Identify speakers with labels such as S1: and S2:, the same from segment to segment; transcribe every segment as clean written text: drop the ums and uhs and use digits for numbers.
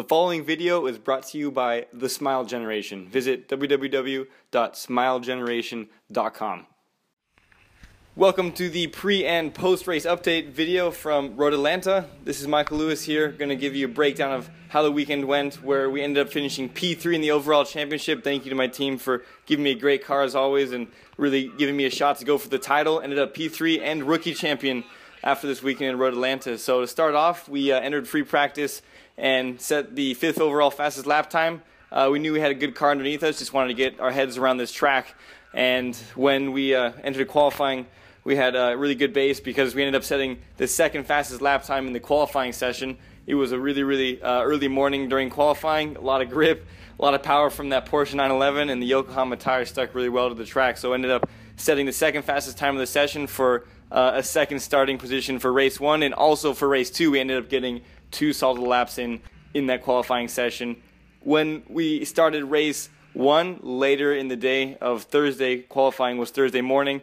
S1: The following video is brought to you by The Smile Generation. Visit www.smilegeneration.com. Welcome to the pre- and post-race update video from Road Atlanta. This is Michael Lewis here, going to give you a breakdown of how the weekend went, where we ended up finishing P3 in the overall championship. Thank you to my team for giving me a great car as always and really giving me a shot to go for the title. Ended up P3 and rookie champion after this weekend in Road Atlanta. So to start off, we entered free practice and set the 5th overall fastest lap time. We knew we had a good car underneath us, just wanted to get our heads around this track. And when we entered qualifying, we had a really good base because we ended up setting the 2nd fastest lap time in the qualifying session. It was a really early morning during qualifying, a lot of grip, a lot of power from that Porsche 911, and the Yokohama tire stuck really well to the track. So ended up setting the 2nd fastest time of the session for a 2nd starting position for race 1, and also for race 2 we ended up getting 2 solid laps in that qualifying session. When we started race 1 later in the day of Thursday, qualifying was Thursday morning,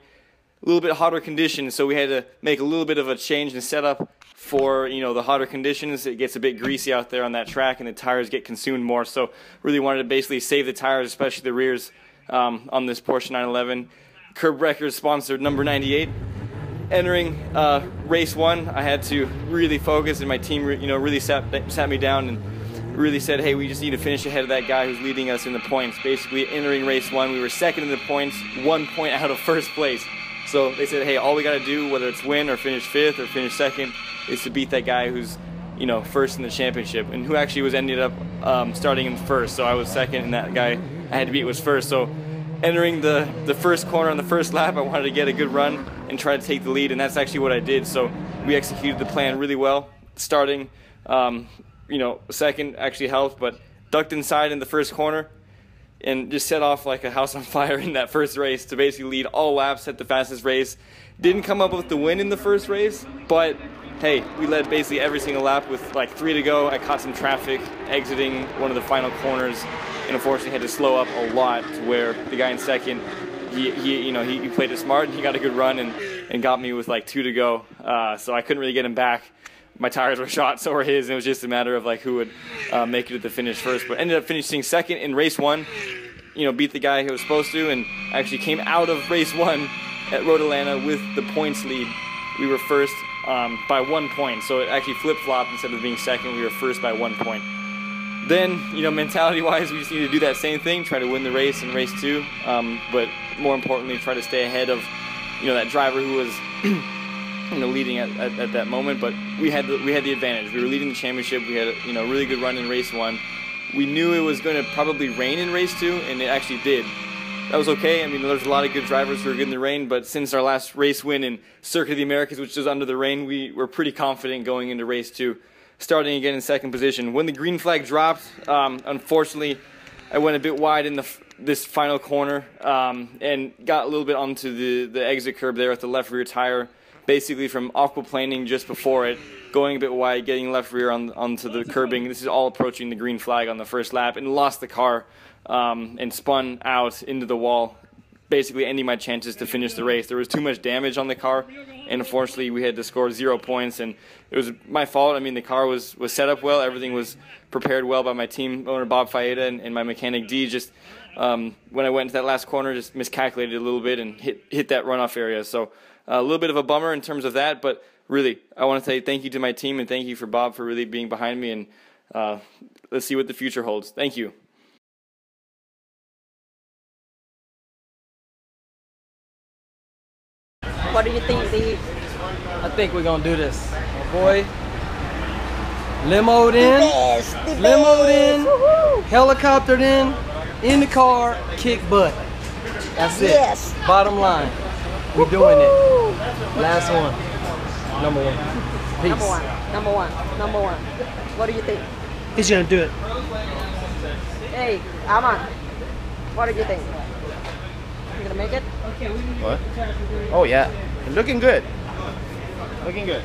S1: a little bit hotter conditions, so we had to make a little bit of a change in setup for the hotter conditions. It gets a bit greasy out there on that track and the tires get consumed more, so really wanted to basically save the tires, especially the rears, on this Porsche 911. Curb Wreckers sponsored number 98. Entering race 1, I had to really focus, and my team really sat me down and really said, hey, we just need to finish ahead of that guy who's leading us in the points. Basically, entering race 1, we were 2nd in the points, 1 point out of 1st place. So they said, hey, all we got to do, whether it's win or finish 5th or finish 2nd, is to beat that guy who's 1st in the championship, and who actually ended up starting in 1st. So I was 2nd, and that guy I had to beat was 1st. So entering the 1st corner on the 1st lap, I wanted to get a good run and try to take the lead, and that's actually what I did. So we executed the plan really well. Starting, 2nd actually helped, but ducked inside in the 1st corner and just set off like a house on fire in that 1st race to basically lead all laps, set the fastest race. Didn't come up with the win in the 1st race, but hey, we led basically every single lap with like 3 to go. I caught some traffic exiting one of the final corners, and unfortunately had to slow up a lot to where the guy in 2nd, he played it smart and he got a good run and got me with like 2 to go. So I couldn't really get him back. My tires were shot, so were his, and it was just a matter of like who would make it to the finish first. But ended up finishing 2nd in race 1. Beat the guy who was supposed to, and actually came out of race 1 at Road Atlanta with the points lead. We were 1st by 1 point, so it actually flip-flopped. Instead of being 2nd, we were 1st by 1 point. Then, mentality-wise, we just need to do that same thing, try to win the race in race 2, but more importantly, try to stay ahead of, that driver who was, leading at that moment. But we had the advantage. We were leading the championship. We had a really good run in race 1. We knew it was going to probably rain in race 2, and it actually did. That was okay. I mean, there's a lot of good drivers who are good in the rain, but since our last race win in Circuit of the Americas, which was under the rain, we were pretty confident going into race 2. Starting again in 2nd position. When the green flag dropped, unfortunately, I went a bit wide in this final corner and got a little bit onto the exit curb there with the left rear tire, basically from aquaplaning just before it, going a bit wide, getting left rear onto the curbing. This is all approaching the green flag on the 1st lap, and lost the car and spun out into the wall, basically ending my chances to finish the race. There was too much damage on the car, and unfortunately we had to score 0 points, and it was my fault. I mean, the car was set up well, everything was prepared well by my team owner Bob Faeda and my mechanic D. Just when I went into that last corner, just miscalculated a little bit and hit that runoff area. So a little bit of a bummer in terms of that, but really I want to say thank you to my team, and thank you for Bob for really being behind me, and let's see what the future holds. Thank you.
S2: What do you think, D?
S3: I think we're gonna do this. My boy, limoed in, helicoptered in the car, kick butt. That's it.
S2: Yes.
S3: Bottom line, we're doing it. Last one, number 1. Peace.
S2: Number one. What do you think?
S3: He's gonna do it.
S2: Hey, Aman, what do you think? You gonna make it?
S4: What? Oh yeah, looking good. Looking good.